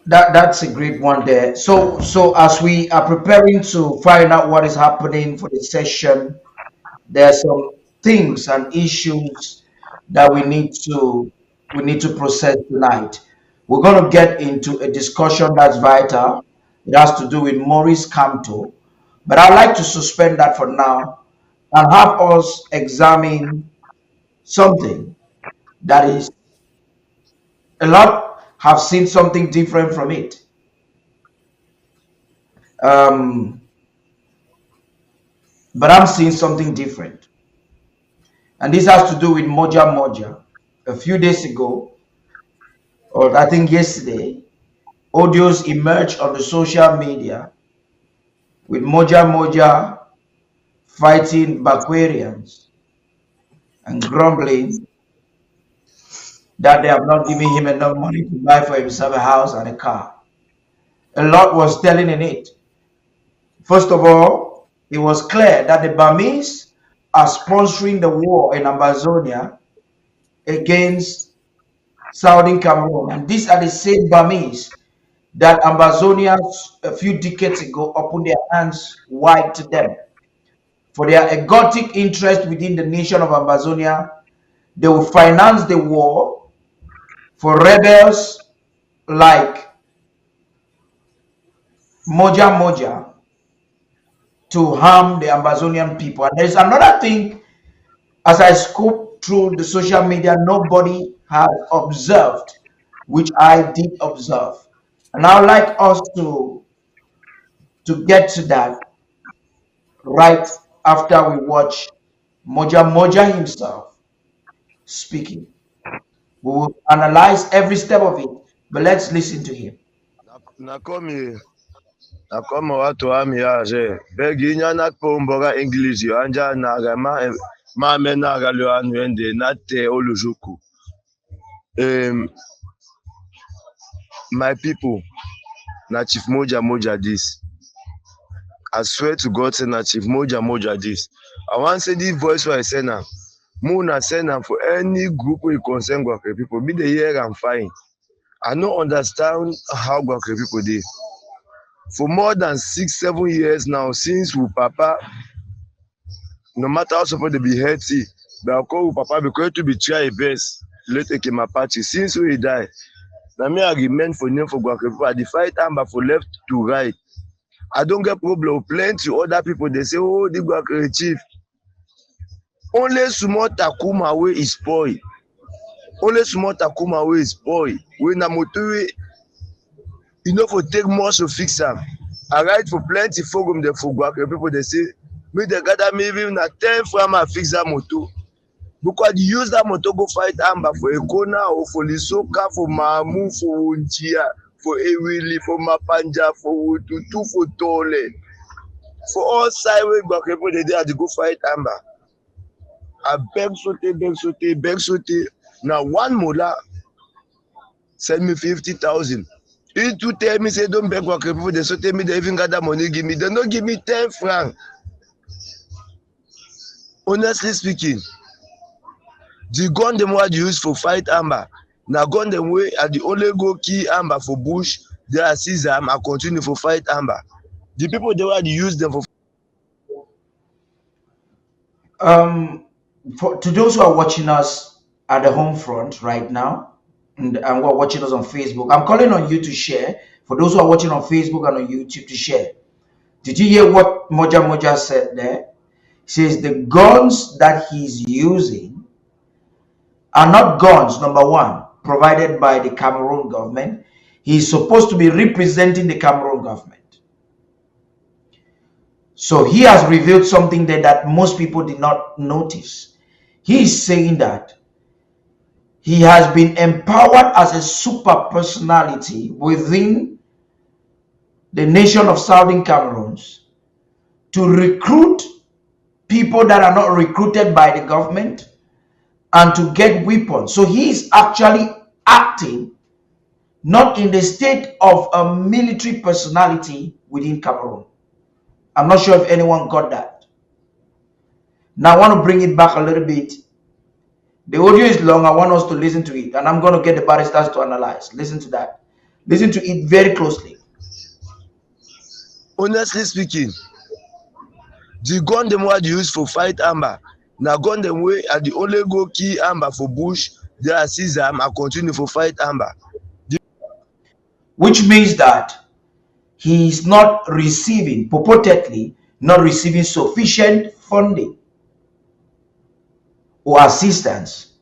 That's a great one there. So as we are preparing to find out what is happening for the session, there are some things and issues that we need to process tonight. We're going to get into a discussion that's vital. It has to do with Maurice Camto, but I'd like to suspend that for now and have us examine something that is a lot have seen something different from it. Um, but I'm seeing something different. And this has to do with Moja Moja. A few days ago, or I think yesterday, audios emerged on the social media with Moja Moja fighting Bakwarians and grumbling that they have not given him enough money to buy for himself a house and a car. A lot was telling in it. First of all, it was clear that the Burmese are sponsoring the war in Ambazonia against Southern Cameroon. And these are the same Burmese that Ambazonia a few decades ago opened their hands wide to them. For their egotic interest within the nation of Ambazonia, they will finance the war for rebels like Moja Moja to harm the Ambazonian people. And there's another thing, as I scope through the social media, nobody has observed, which I did observe. And I would like us to get to that right after we watch Moja Moja himself speaking. We will analyze every step of it, but let's listen to him. nakomi nakoma watu wamiyaje beginyana kpomboga English yo anja naga ma menaga lo anwende nate olujuku. um my people, na Chief Moja Moja this. I swear to God, say na Chief Moja Moja this. I want say this voice where I send am. Muna send am for any group wey concern Gwakre people. Be the hear am fine. I no understand how Gwakre people dey. For more than 6, 7 years now, since we papa, no matter how suppose they be healthy, but I call papa because to be try best. Later came my party. Since we die, na me argument for name for Gwakre people. I dey fight Amba for left to right. I don't get problem. Plenty other people they say, oh, the Gwakre chief. Only small Takuma way is spoil. Only small Takuma way is spoil. When na motor you know for take more to fix am. I write for plenty forum there for Gwakre people they say, me they gather me even na 10 from I fix that motor. Because you use that motor go fight Amba for Ekona or for Lisoka, for Mamu, for Unchia, for Ewili, for Mapanja, for Ututu, for Tole. For all sideways Gwakre people they had to go fight Amba. I beg sote. Now one mola send me 50,000. He to tell me say don't beg Gwakre people. They so tell me they even got that money give me. They don't give me 10 francs. Honestly speaking, the gun them what you use for fight Amba. Now gun them way at the only go key Amba for bush. They are seize them and continue for fight Amba. The people they want to use them for. To those who are watching us at the home front right now and who are watching us on Facebook, I'm calling on you to share. For those who are watching on Facebook and on YouTube, to share. Did you hear what Moja Moja said there? He says the guns that he's using are not guns, number one, provided by the Cameroon government. He's supposed to be representing the Cameroon government. So he has revealed something there that most people did not notice. He is saying that he has been empowered as a super personality within the nation of Southern Cameroons to recruit people that are not recruited by the government and to get weapons. So he is actually acting not in the state of a military personality within Cameroon. I'm not sure if anyone got that. Now I want to bring it back a little bit. The audio is long. I want us to listen to it, and I'm going to get the barristers to analyze. Listen to that. Listen to it very closely. Honestly speaking, the gun dem wey I dey use for fight Amba na gun dem wey I dey only go kill Amba for bush, then I seize am, I continue for fight Amba. Which means that he is not receiving, purportedly, not receiving sufficient funding or assistance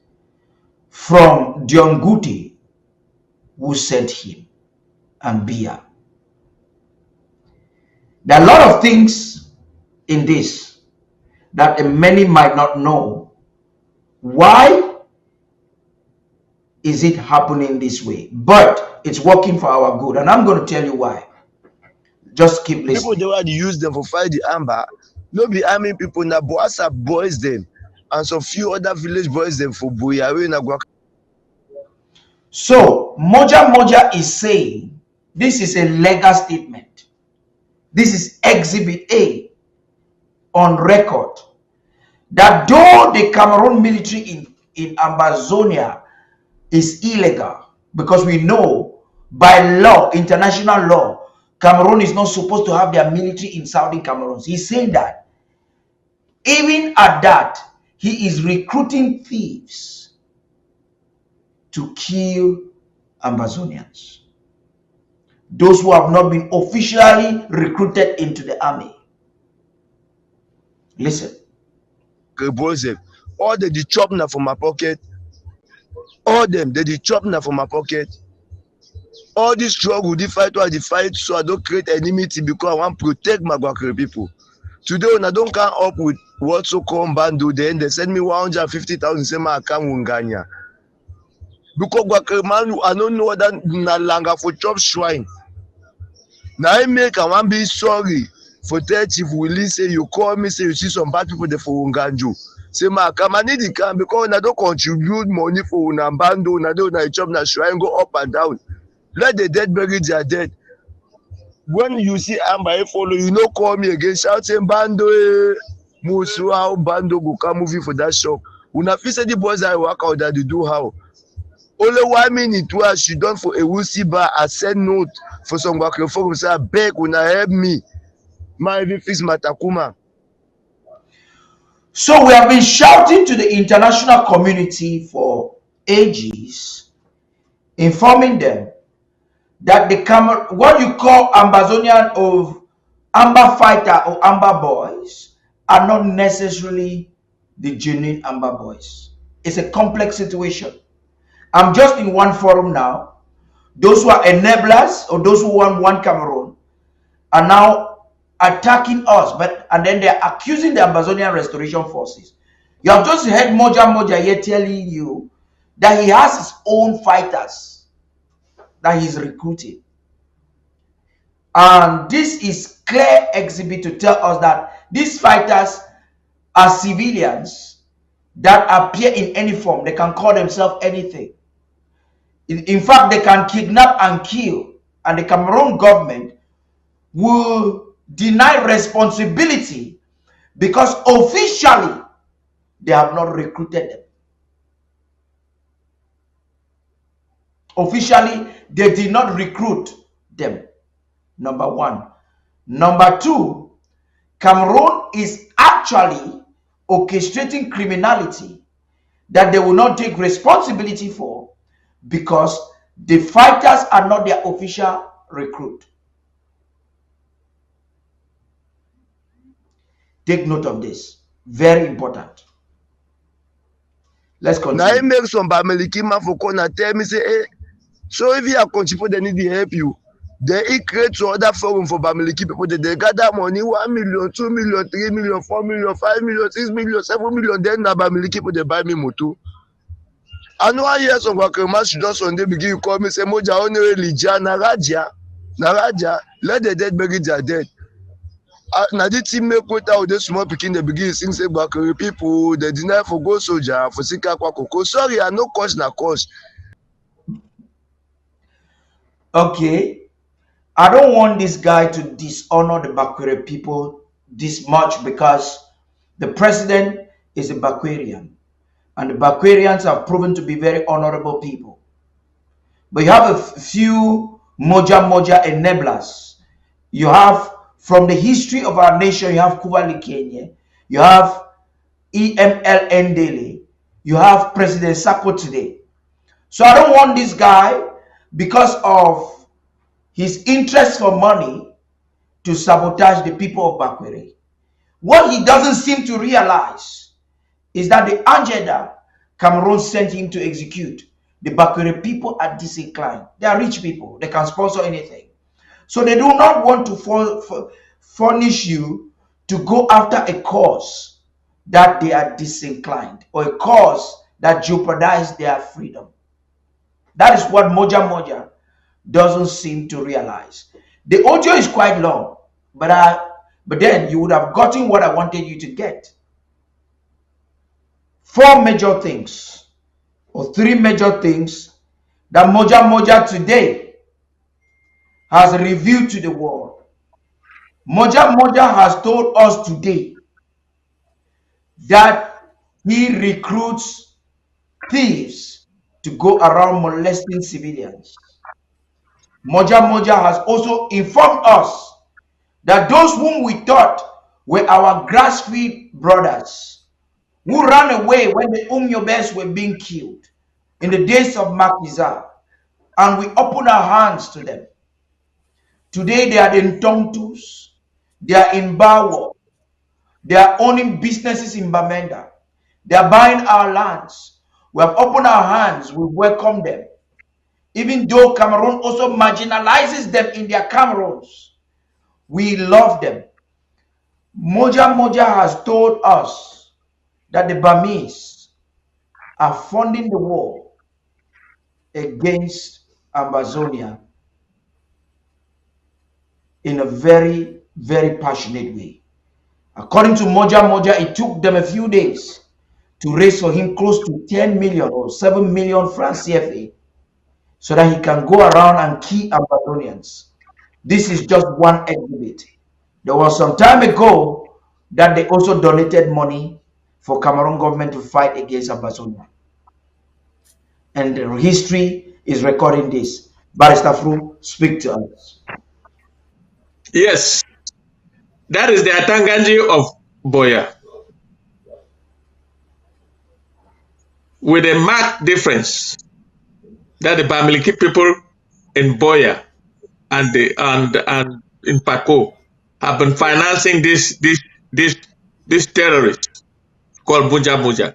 from Dionguti, who sent him, and Bia. There are a lot of things in this that many might not know. Why is it happening this way? But it's working for our good, and I'm going to tell you why. Just keep People listening. dey wey dey use dem for fight the Amba no be army people, na Boasa boys dem and some few other village boys dem for Boya wey na go. So, Moja Moja is saying this is a legal statement. This is Exhibit A on record that though the Cameroon military in Ambazonia is illegal, because we know by law, international law, Cameroon is not supposed to have their military in Southern Cameroon. He's saying that even at that, he is recruiting thieves to kill Ambazonians, those who have not been officially recruited into the army. Listen. Boys dem all dey dey chop na for my pocket, all dem dey dey chop na for my pocket. All this struggle, the fight wey I dey fight, so I don create enmity because I wan protect my Gwakere people. Today una don come up with what so called bando, then they send me 150,000 say my account Wunganya. Because Gwakere man, I don't know whether na langa for chop shrine. Now I make I wan be sorry for tell Chief Willie say you call me say you see some bad people there for Wunganjo. Say my account, I need the can because una don contribute money for una bando, una don una chop na shrine go up and down. Let the dead bury their dead. When you see Amba follow, you no call me again, shouting bando, Musu, how bando go come moving for that shop. Una fit say the boys that work out that they do how. Only 1 minute where she done for a wussy bar, I send note for some work reform, say beg una help me. My even fix my Takuma. So we have been shouting to the international community for ages, informing them that the what you call Ambazonian of Amba fighter or Amba boys are not necessarily the genuine Amba boys. It's a complex situation. I'm just in one forum now. Those who are enablers or those who want one Cameroon are now attacking us, and then they're accusing the Ambazonian Restoration Forces. You have just heard Moja Moja here telling you that he has his own fighters that he's recruiting. And this is clear exhibit to tell us that these fighters are civilians that appear in any form. They can call themselves anything. In fact, they can kidnap and kill, and the Cameroon government will deny responsibility because officially they have not recruited them. Officially, they did not recruit them. Number one. Number two, Cameroon is actually orchestrating criminality that they will not take responsibility for because the fighters are not their official recruit. Take note of this. Very important. Let's continue. Now I make some Bamlikes man for corner tell me say, hey, so if you are contribute, they need to help you. Then he create some other forum for Bamlikes people. They gather money 1 million, 2 million, 3 million, 4 million, 5 million, 6 million, 7 million. Then na Bamlikes people they buy me motor. I know I hear some Gwakere man should just one day begin to call me say Moja only religion na raja. Let the dead bury their dead. Na the team make quote out the small pikin they begin sing say Gwakere people they deny for go soldier for sika kwakoko. Sorry, I no cause na cause. Okay, I don't want this guy to dishonor the Bakwere people this much because the president is a Bakwerian and the Bakwerians have proven to be very honorable people. But you have a few Moja Moja enablers. You have, from the history of our nation, you have Kubali Kenya, you have EML Daily, you have President Sako today. So I don't want this guy, because of his interest for money, to sabotage the people of Bakwere. What he doesn't seem to realize is that the agenda Cameroon sent him to execute, the Bakwere people are disinclined. They are rich people. They can sponsor anything. So they do not want to furnish you to go after a cause that they are disinclined, or a cause that jeopardizes their freedom. That is what Moja Moja doesn't seem to realize. The audio is quite long, but then you would have gotten what I wanted you to get. Four major things, or three major things, that Moja Moja today has revealed to the world. Moja Moja has told us today that he recruits thieves to go around molesting civilians. Moja Moja has also informed us that those whom we thought were our grassroots brothers, who ran away when the Umyobes were being killed in the days of Makiza, and we open our hands to them. Today they are in Tongtus, they are in Bawo, they are owning businesses in Bamenda, they are buying our lands. We have opened our hands, we welcome them. Even though Cameroon also marginalizes them in their Cameroons, we love them. Moja Moja has told us that the Burmese are funding the war against Ambazonia in a very, very passionate way. According to Moja Moja, it took them a few days to raise for him close to 10 million or 7 million francs CFA so that he can go around and kill Ambazonians. This is just one exhibit. There was some time ago that they also donated money for Cameroon government to fight against Ambazonia. And the history is recording this. Barrister Fru, speak to us. Yes, that is the Atanganji of Boya, with a marked difference that the Bamlikes people in Boya and in Paco have been financing this terrorist called Moja Moja.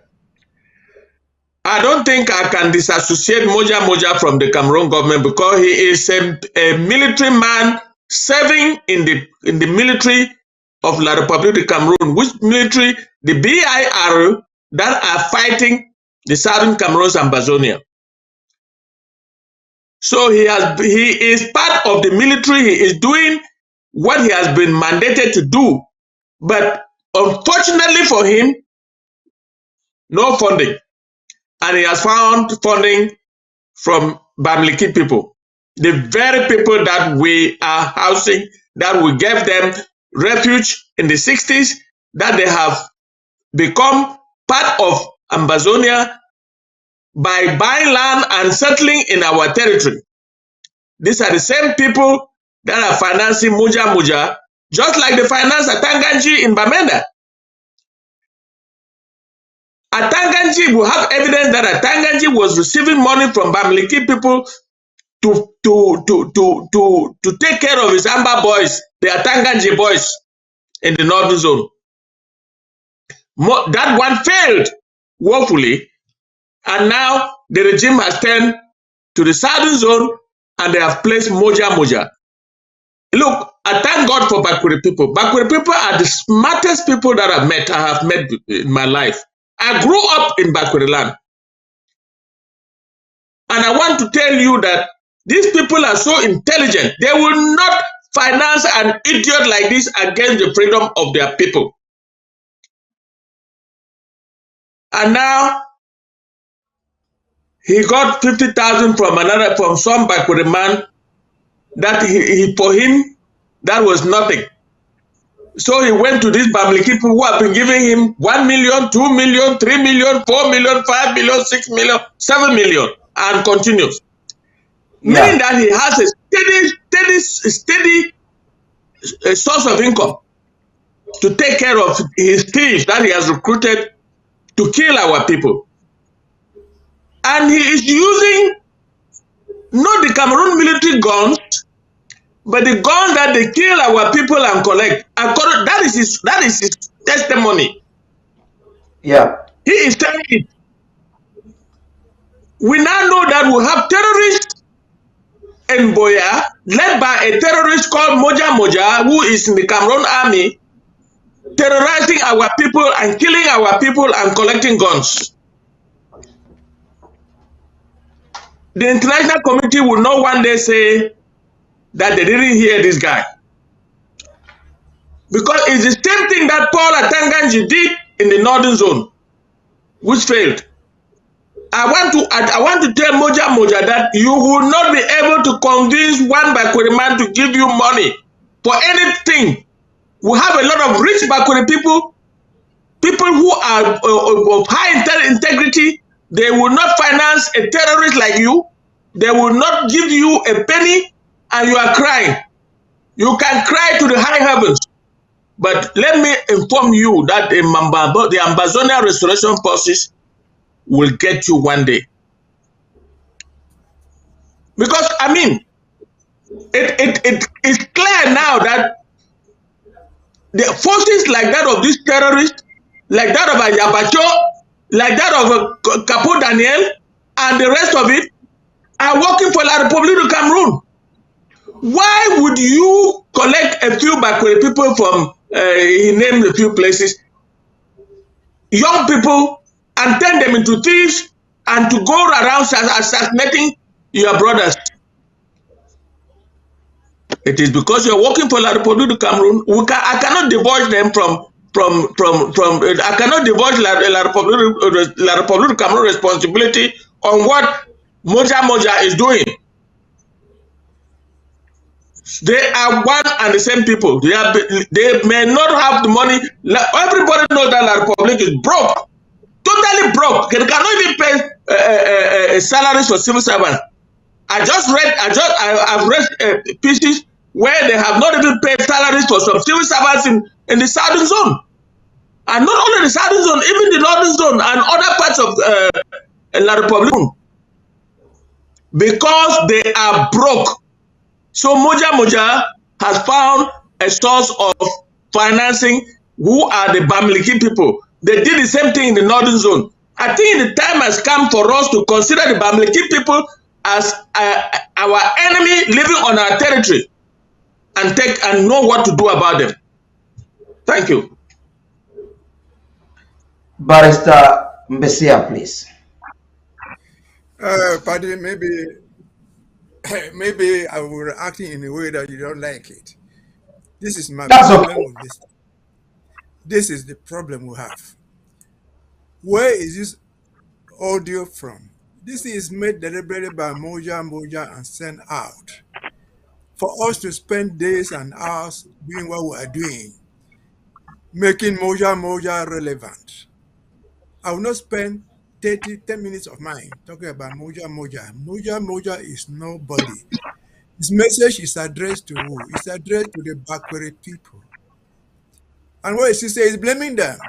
I don't think I can disassociate Moja Moja from the Cameroon government, because he is a military man serving in the military of La République de Cameroon, which military, the BIR, that are fighting the southern Cameroon's Ambazonia. So he is part of the military. He is doing what he has been mandated to do, but unfortunately for him, no funding, and he has found funding from Bamlikes people, the very people that we are housing, that we gave them refuge in the 60s, that they have become part of Ambazonia by buying land and settling in our territory. These are the same people that are financing Moja Moja, just like they finance Atanganji in Bamenda. Atanganji, we have evidence that Atanganji was receiving money from Bamlikes people to take care of his Amba boys, the Atanganji boys in the northern zone. That one failed woefully, and now the regime has turned to the southern zone and they have placed Moja Moja. Look, I thank God for Bakwere people. Bakwere people are the smartest people that I have met in my life. I grew up in Bakwere land. And I want to tell you that these people are so intelligent. They will not finance an idiot like this against the freedom of their people. And now he got 50,000 from some Bakwere man, that for him that was nothing. So he went to these Bamlikes people who have been giving him 1 million, 2 million, 3 million, 4 million, 5 million, 6 million, 7 million, and continues. Yeah. Meaning that he has a steady source of income to take care of his thieves that he has recruited to kill our people. And he is using not the Cameroon military guns, but the guns that they kill our people and collect. That is his testimony. Yeah. He is telling it. We now know that we have terrorists in Boya, led by a terrorist called Moja Moja, who is in the Cameroon army, terrorizing our people and killing our people and collecting guns. The international community will not one day say that they didn't hear this guy. Because it's the same thing that Paul Atanganji did in the northern zone, which failed. I want to tell Moja Moja that you will not be able to convince one Bakweri man to give you money for anything. We have a lot of rich Bakweri people who are of high integrity. They will not finance a terrorist like you. They will not give you a penny, and you are crying. You can cry to the high heavens. But let me inform you that the Ambazonia restoration forces will get you one day. Because, I mean, it is clear now that the forces like that of these terrorists, like that of Ayabacho, like that of Capo Daniel, and the rest of it, are working for La République du Cameroon. Why would you collect a few Bakweri people from, he named a few places, young people, and turn them into thieves, and to go around assassinating your brothers? It is because you're working for La République du Cameroon. I cannot divulge them from I cannot divulge La République du Cameroon responsibility on what Moja Moja is doing. They are one and the same people. They may not have the money. Everybody knows that La République is broke, totally broke. They cannot even pay salaries for civil servants. I've read pieces where they have not even paid salaries for some civil servants in the southern zone. And not only the southern zone, even the northern zone and other parts of La République. Because they are broke. So Moja Moja has found a source of financing who are the Bamlikes people. They did the same thing in the northern zone. I think the time has come for us to consider the Bamlikes people as our enemy living on our territory and know what to do about them. Thank you. Barrister Mbesia, please. Paddy, maybe I will act in a way that you don't like it. This is my That's problem okay. with this. This is the problem we have. Where is this audio from? This is made deliberately by Moja Moja and sent out for us to spend days and hours doing what we are doing, making Moja Moja relevant. I will not spend 10 minutes of mine talking about Moja Moja. Moja Moja is nobody. His message is addressed to who? It's addressed to the Bakweri people. And what he says is blaming them.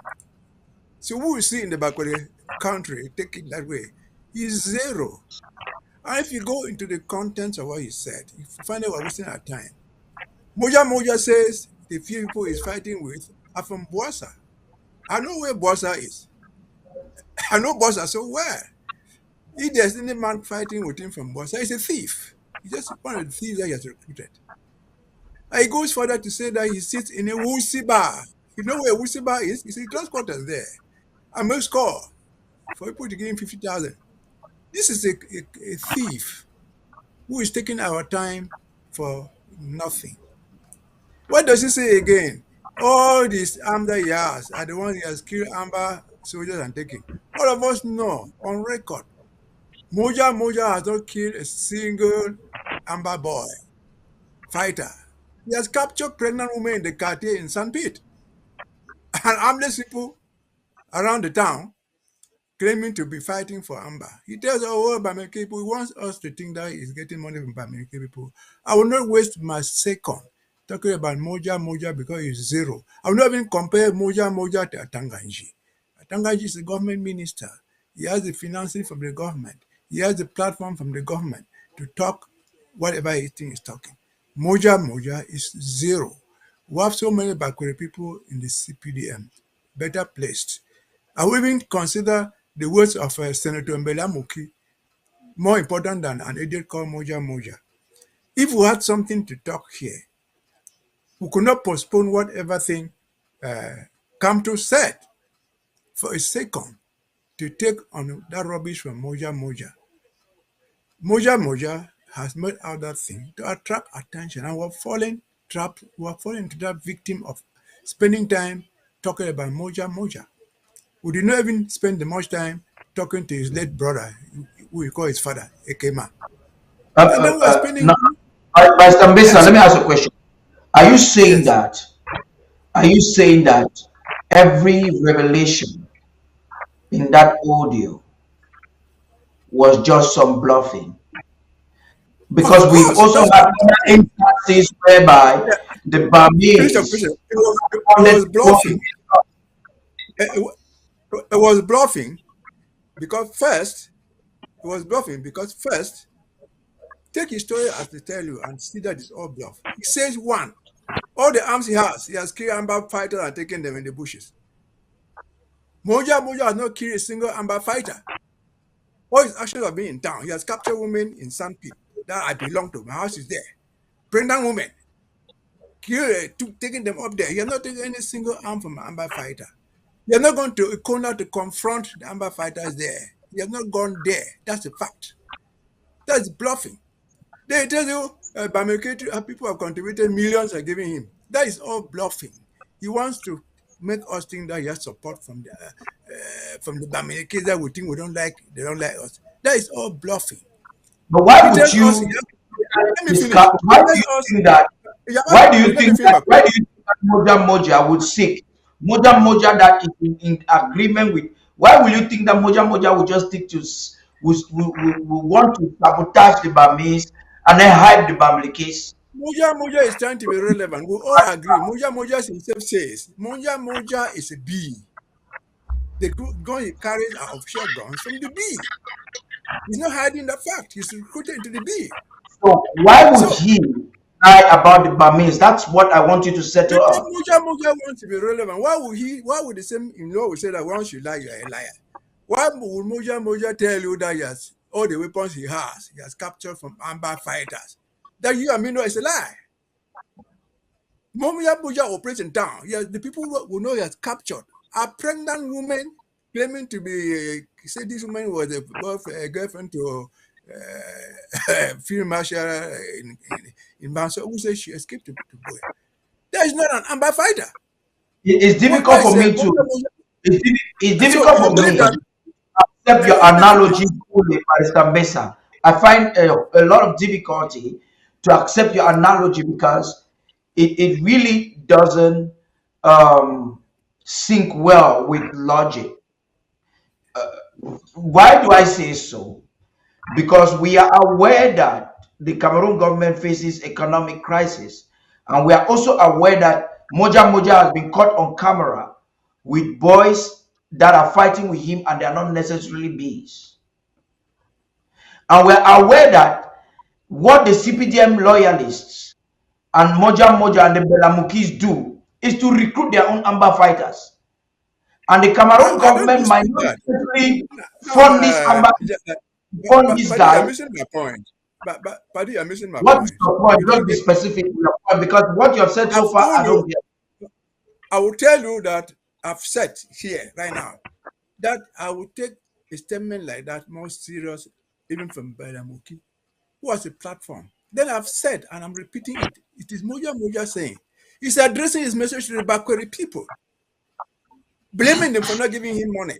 So who we see in the Bakweri country, take it that way, is zero. And if you go into the contents of what he said, you find out we're wasting our time. Moja Moja says the few people he's fighting with are from Boasa. I know where Boasa is. I know Boasa so well. If there's any man fighting with him from Boasa, he's a thief. He's just one of the thieves that he has recruited. And he goes further to say that he sits in a Wusi bar. You know where Wusi bar is? It's in close quarters there. And makes call for people to give him 50,000. This is a thief who is taking our time for nothing. What does he say again? All these Amba Yas are the ones he has killed Amba soldiers and taken. All of us know on record. Moja Moja has not killed a single Amba boy, fighter. He has captured pregnant women in the cartier in St. Pete and armless people around the town claiming to be fighting for Amba. He tells us, oh, Bamileke people, he wants us to think that he's getting money from Bamileke people. I will not waste my second talking about Moja Moja because it's zero. I will not even compare Moja Moja to Atanganji. Atanganji is a government minister. He has the financing from the government. He has the platform from the government to talk whatever he thinks is talking. Moja Moja is zero. We have so many Bakwere people in the CPDM, better placed. I will even consider the words of Senator Mbelamuki more important than an idiot called Moja Moja. If we had something to talk here, we could not postpone whatever thing uh, Kamto said for a second to take on that rubbish from Moja Moja. Moja Moja has made out that thing to attract attention, and we're falling into that victim of spending time talking about Moja Moja. We did not even spend the much time talking to his late brother, who we call his father, Ekema. And then we are Now, spending Mr. Mbesa, let me excellent. ask a question. Are you saying Yes. that? Are you saying that every revelation in that audio was just some bluffing? Of Because we've course, also that's had what other I'm saying. instances whereby Yeah, the finish your question. Burmese It responded was to what bluffing. It, it was bluffing because first, it was bluffing because first, take his story as they tell you and see that it's all bluff. He says one, all the arms he has killed Amber fighters and taken them in the bushes. Moja Moja has not killed a single Amber fighter. All his actions have been in town. He has captured women in Sandpit that I belong to. My house is there. Pregnant women, taking them up there. He has not taken any single arm from an Amber fighter. He has not gone to Ikona to confront the Amber fighters there. He has not gone there. That's a fact. That's bluffing. They tell you people have contributed millions are giving him. That is all bluffing. He wants to make us think that he has support from the Bamileke that we think we don't like, they don't like us. That is all bluffing. but He why would tells us, you let me finish. discuss He why do tells you us, think that let me finish my why do question. you think that Moja Moja would seek Moja Moja that is in agreement with why will you think that Moja Moja would just stick to will want to sabotage the Burmese and then hide the Bamlikes? Moja Moja is trying to be relevant. We all agree. Moja Moja himself says, Moja Moja is a bee. The gun he carries are official guns from the bee. He's not hiding the fact. He's recruited into the bee. So why would So he lie about the Burmese? That's what I want you to settle if up. Moja Moja wants to be relevant, why would the same in law will say that once you lie, you're a liar? Why would Moja Moja tell you that he has all the weapons he has captured from Amber fighters? That you and me know is a lie. Moja Moja operates in town. Yes, the people who know he has captured are pregnant women claiming to be, say this woman was a girlfriend to Field Marshal in Banso, who says she escaped to Boya. That is not an Amber fighter. It's That difficult is for me to Moja Moja. it's So difficult you for believe me that? to accept your Let me analogy finish. fully, Mr. Mesa. I find a lot of difficulty to accept your analogy because it really doesn't um, sync well with logic. Why do I say so? Because we are aware that the Cameroon government faces economic crisis, and we are also aware that Moja Moja has been caught on camera with boys that are fighting with him, and they are not necessarily bees. And we're aware that what the CPDM loyalists and Moja Moja and the Belamukis do is to recruit their own Amba fighters. And the Cameroon I don't government might dispute not that. necessarily No, fund this Amba, fund but this Paddy, you're guy. missing my point. But Paddy, you're missing my What is point. your point? You don't Just be get. specific with your point because what you have said so I've far, told I you. don't get. I will tell you that I've said here right now that I will take a statement like that more serious, even from Badamuki, who has a platform. Then I've said, and I'm repeating it. It is Moja Moja saying he's addressing his message to the Bakweri people, blaming them for not giving him money,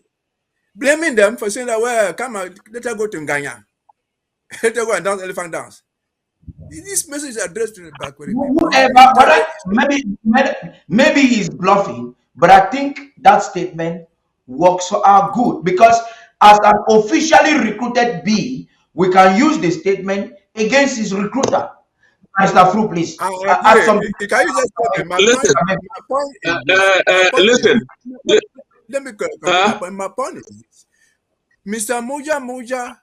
blaming them for saying that, well, come on, let her go to Nganya, let her go and dance elephant dance. This message is addressed to the Bakweri people. He's Whoever, being whether targeted. maybe he's bluffing, but I think that statement works for our good because as an officially recruited B, we can use the statement against his recruiter. Mr. Fru, please I add agree. something. Can you just tell me? Listen, My point is this. My point is listen. this. Let me complete my Uh, point. My point is this. Mr. Moja Moja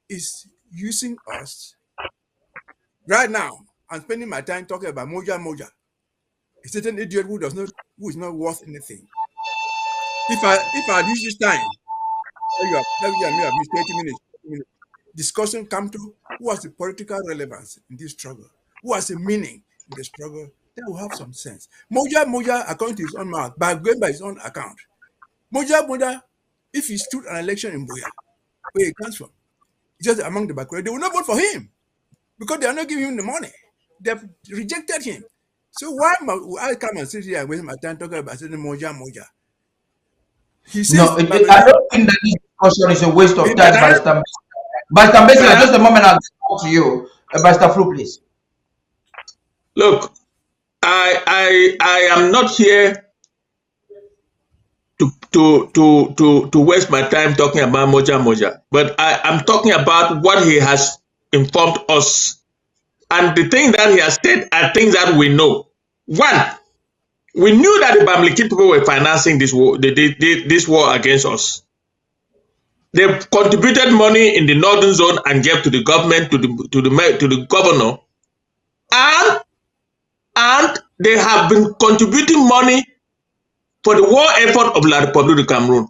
is using us right now. I'm spending my time talking about Moja Moja, a certain idiot who is not worth anything. If I use this time, you and me have used 30 minutes, discussion come to who has the political relevance in this struggle, who has a meaning in the struggle, that will have some sense. Moja Moja, according to his own mouth, by going by his own account, Moja Moja, if he stood an election in Boya, where he comes from, just among the Bakure, they will not vote for him because they are not giving him the money. They have rejected him. So why will I come and sit here and waste my time talking about certain Moja Moja? He No, says, I don't think that this discussion is a waste of time, Madam, Barrister. Barrister Mbesila, madam, just a moment, I'll talk to you. Barrister Fru, please. look, I am not here to waste my time talking about Moja Moja, but I am talking about what he has informed us. And the thing that he has said are things that we know. One, we knew that the Bamlikes people were financing this war, this war against us. They contributed money in the northern zone and gave to the government, to the governor, and they have been contributing money for the war effort of La Republic of Cameroon.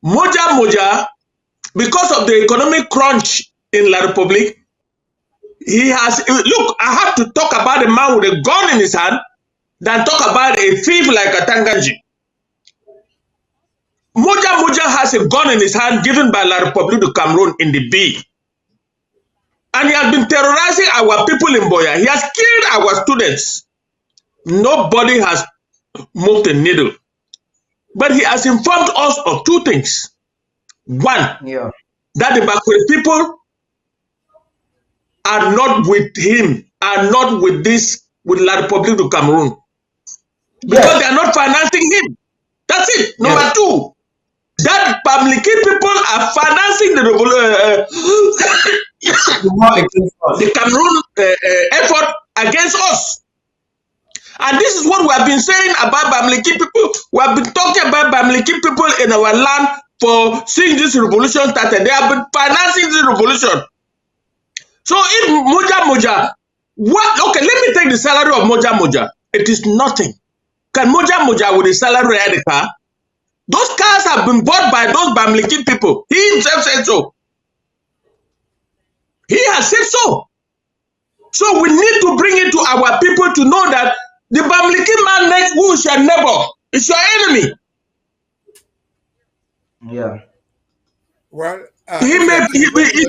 Moja Moja, because of the economic crunch in La Republic, he has, look, I have to talk about a man with a gun in his hand than talk about a thief like a Tanganji. Moja Moja has a gun in his hand given by La Republic of Cameroon in the B. And he has been terrorizing our people in Boya. He has killed our students. Nobody has moved a needle. But he has informed us of two things. One, Yeah. that the Bakwe people are not with him, are not with La Republic of Cameroon. Because they Yes. are not financing him. That's it. Yes. Number two, that Bamlikes people are financing the Cameroon effort against us. And this is what we have been saying about Bamlikes people. We have been talking about Bamlikes people in our land for seeing this revolution started. They have been financing this revolution. So if Moja Moja, okay, let me take the salary of Moja Moja. It is nothing. Can Moja Moja with the salary ride a car? Those cars have been bought by those Bamlikes people. He himself said so. He has said so. So we need to bring it to our people to know that the Bamlikes man who is your neighbor is your enemy. Yeah. well,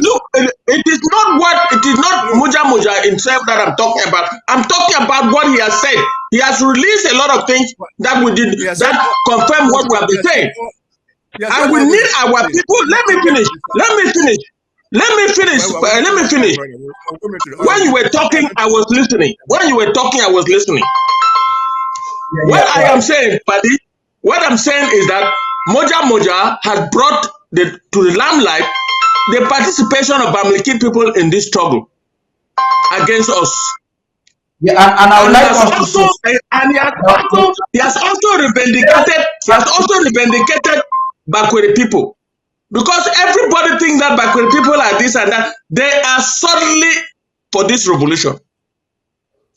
Look, it is not Moja Moja himself that I'm talking about. I'm talking about what he has said. He has released a lot of things that we did that confirm what we have been saying. And we need our people. Let me finish. When you were talking, I was listening. What I am saying, Paddy, what I'm saying is that Moja Moja has brought to the limelight the participation of Bamlikes people in this struggle against us. Yeah, and I would like us to say, and he has also revendicated Bakwere people. Because everybody thinks that Bakwere people are this and that. They are solely for this revolution.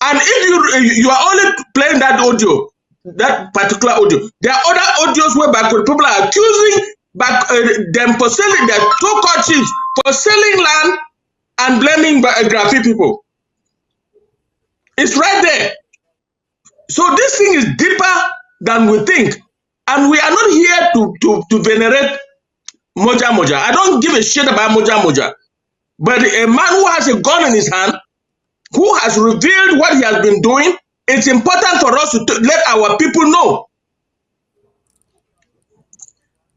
And if you are only playing that audio, that particular audio, there are other audios where Bakwere people are accusing them for selling their so-called chiefs for selling land and blaming Grafi people. It's right there. So this thing is deeper than we think. And we are not here to venerate Moja Moja. I don't give a shit about Moja Moja. But a man who has a gun in his hand, who has revealed what he has been doing, it's important for us to let our people know.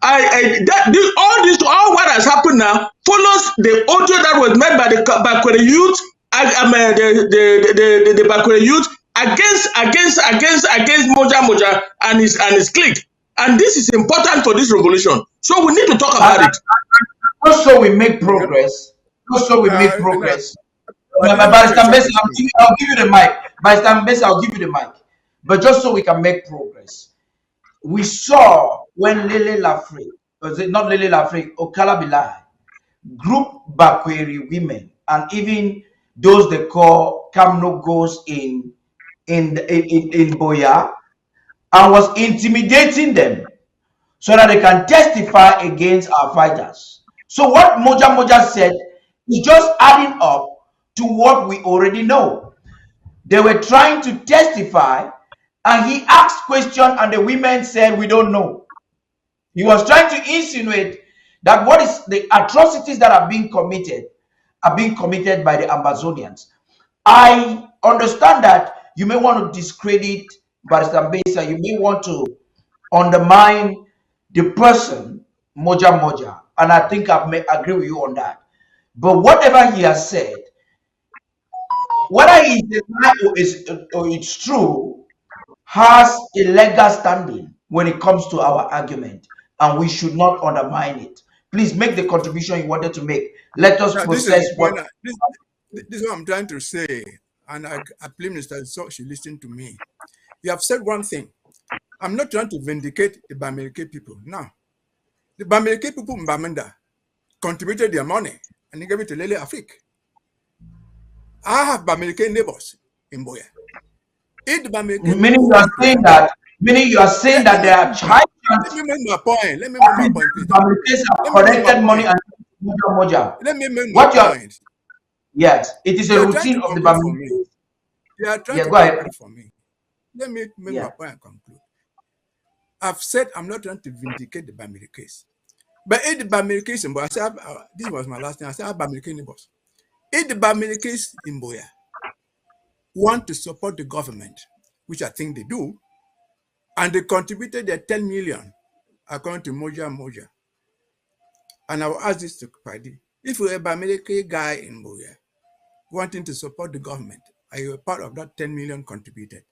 All what has happened now follows the audio that was made by the Bakwere youth, the Bakwere youth against Moja Moja and his clique. And this is important for this revolution. So we need to talk about it. Just so we make progress. Just so we make And progress. I didn't want to Barrister interrupt Mbesa, you. I'll give you the mic. Barrister Mbesa, I'll give you the mic. But just so we can make progress. We saw when Lele Lafrique, was it not Lele Lafrique, Okalabilai, group Bakweri women, and even those they call Kamnogos in Boya, and was intimidating them so that they can testify against our fighters. So what Moja Moja said is just adding up to what we already know. They were trying to testify, and he asked questions, and the women said, "We don't know." He was trying to insinuate that what is the atrocities that are being committed by the Ambazonians. I understand that you may want to discredit Barrister Mbesa, you may want to undermine the person, Moja Moja, and I think I may agree with you on that. But whatever he has said, whether it's a lie or it's true, has a legal standing when it comes to our argument, and we should not undermine it. Please make the contribution you wanted to make. Let us Now, this is process the what. point. This is what I'm trying to say, and I believe Mr. So she listened to me. You have said one thing. I'm not trying to vindicate the Bamileke people. No. The Bamileke people in Bamenda contributed their money and they gave it to Lele Afrique. I have Bamileke neighbors in Boya. If the Bamileke Meaning people you are saying that. Meaning you are saying that there are high let me make my point. Let me make my point, please. Bamlikes have Let me make my collected money point. and Moja Moja. Let me make my What you are, point. yes, it is They a are trying routine to of the conclude for me. Bamlikes. They are trying Yeah, to go ahead. conclude for me. Let me make Yeah. my point and conclude. I've said I'm not trying to vindicate the Bamileke case. But if the Bamileke case in Boya, I said, this was my last thing. I said, I have Bamileke neighbors. If the Bamileke case in Boya want to support the government, which I think they do, and they contributed their 10 million according to Moja Moja, and I will ask this to Padi, if you're a Bamileke guy in Boya wanting to support the government, are you a part of that 10 million contributed?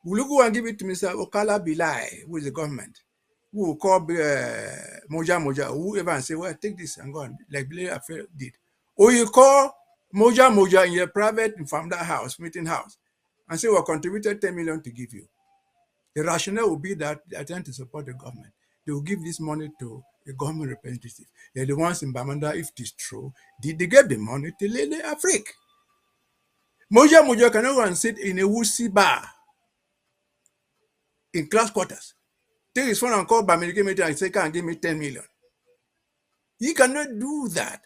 Will you go and give it to Mr. Okala Bilai, who is the government, who will call Moja Moja, whoever, and say, well, take this and go on, like Bilai Affair did. Or you call Moja Moja in your private from that house, meeting house, and say, well, contributed 10 million to give you. The rationale will be that they are trying to support the government. They will give this money to a government representative. They're the ones in Bamanda, if it is true, did they give the money to Lele Afrique? Moja Moja cannot go and sit in a wussy bar in class quarters. Take his phone and call Bamileke meeting and say, can give me 10 million. He cannot do that.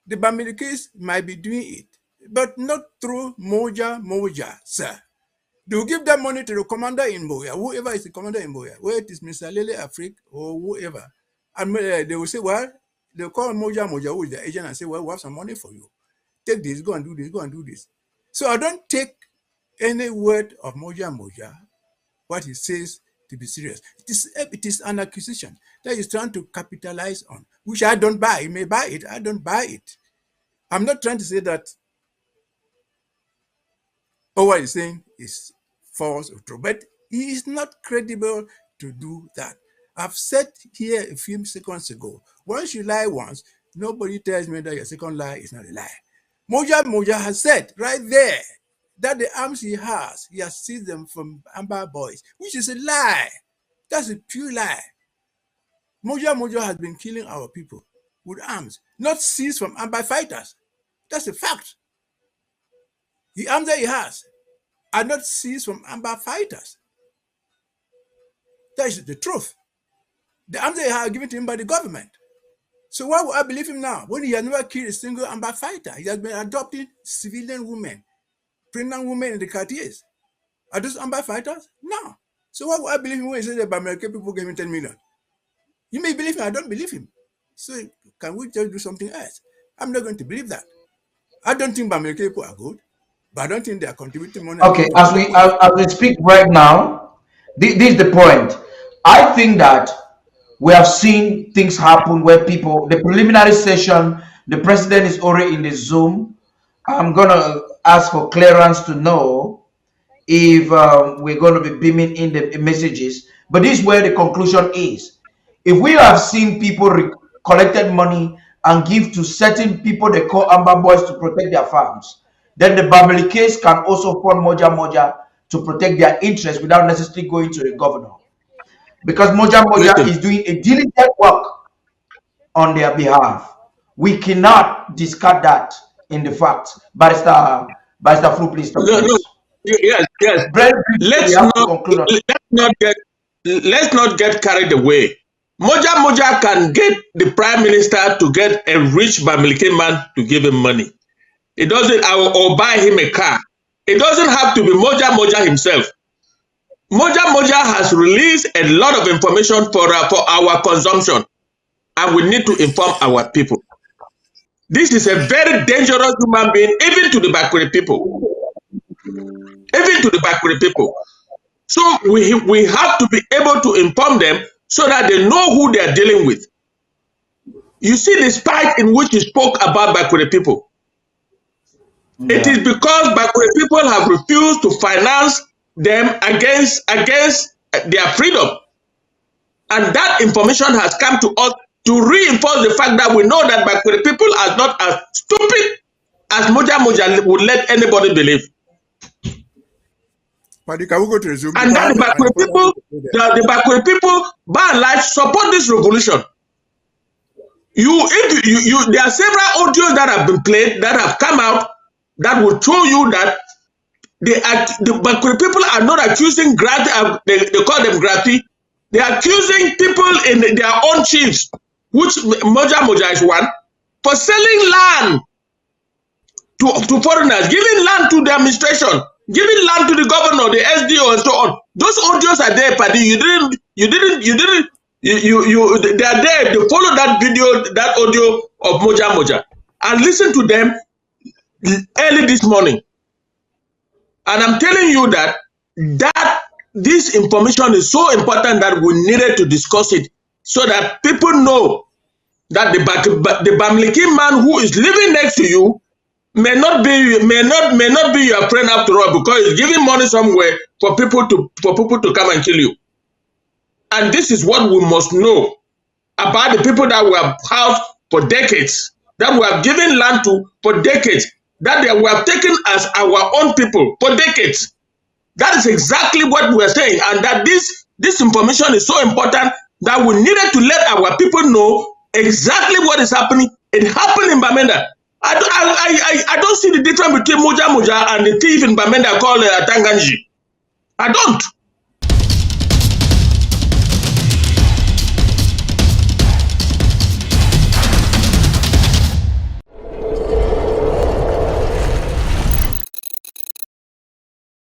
The Bamilekes might be doing it, but not through Moja Moja, sir. They will give that money to the commander in Boya, whoever is the commander in Boya, whether it is Mr. Lele Afrique or whoever. And they will say, well, they'll call Moja Moja, who is the agent, and say, well, we have some money for you. Take this, go and do this, go and do this. So I don't take any word of Moja Moja, what he says, to be serious. It is an accusation that he's trying to capitalize on, which I don't buy. He may buy it, I don't buy it. I'm not trying to say that what he's saying is false or true, but he is not credible to do that. I've said here a few seconds ago, once you lie once, nobody tells me that your second lie is not a lie. Moja Moja has said right there that the arms he has seized them from Amba boys, which is a lie. That's a pure lie. Moja Moja has been killing our people with arms, not seized from Amba fighters. That's a fact. The arms that he has are not seized from Amba fighters. That is the truth. The arms that he has given to him by the government. So why would I believe him now when he has never killed a single Amba fighter? He has been adopting civilian women, pregnant women in the cartiers. Are those Amba fighters? No. So why would I believe him when he says that Bamileke people gave him 10 million? You may believe him, I don't believe him. So can we just do something else? I'm not going to believe that. I don't think Bamileke people are good, but I don't think they are contributing money. Okay, as we speak right now, this is the point. I think that we have seen things happen where people, the preliminary session, the president is already in the Zoom. I'm gonna ask for clearance to know if we're going to be beaming in the messages, But this is where the conclusion is. If we have seen people collected money and give to certain people they call Amba boys to protect their farms, then the Bamlikes can also fund Moja Moja to protect their interests without necessarily going to the governor. Because Moja Moja Listen, is doing a diligent work on their behalf. We cannot discard that in the fact. Barrister Flu, please talk no, to no, us. yes, yes. Very briefly, we Let's have to not conclude on. let's not get carried away. Moja Moja can get the prime minister to get a rich Bamileke man to give him money. It doesn't, or buy him a car. It doesn't have to be Moja Moja himself. Moja Moja has released a lot of information for our consumption, and we need to inform our people. This is a very dangerous human being, even to the Bakure people. Even to the Bakure people. So we have to be able to inform them so that they know who they are dealing with. You see the spite in which he spoke about Bakure people. Yeah. It is because Bakure people have refused to finance them against their freedom. And that information has come to us to reinforce the fact that we know that Bakure people are not as stupid as Moja Moja would let anybody believe. But you can go to the Zoom. And that the Bakure people, by and large, support this revolution. There are several audios that have been played that have come out that will show you that the Bakure people are not accusing they call them Grati. They are accusing people in their own chiefs, which Moja Moja is one, for selling land to foreigners, giving land to the administration, giving land to the governor, the SDO, and so on. Those audios are there, Paddy. They are there. They follow that video, that audio of Moja Moja, and listen to them early this morning. And I'm telling you that this information is so important that we needed to discuss it so that people know that the Bamleke man who is living next to you may not be your friend after all, because he's giving money somewhere for people to come and kill you. And this is what we must know about the people that we have housed for decades, that we have given land to for decades, that we have taken as our own people for decades. That is exactly what we are saying, and that this information is so important that we needed to let our people know exactly what is happening. It happened in Bamenda. I don't see the difference between Moja Moja and the thief in Bamenda called Tanganji. I don't.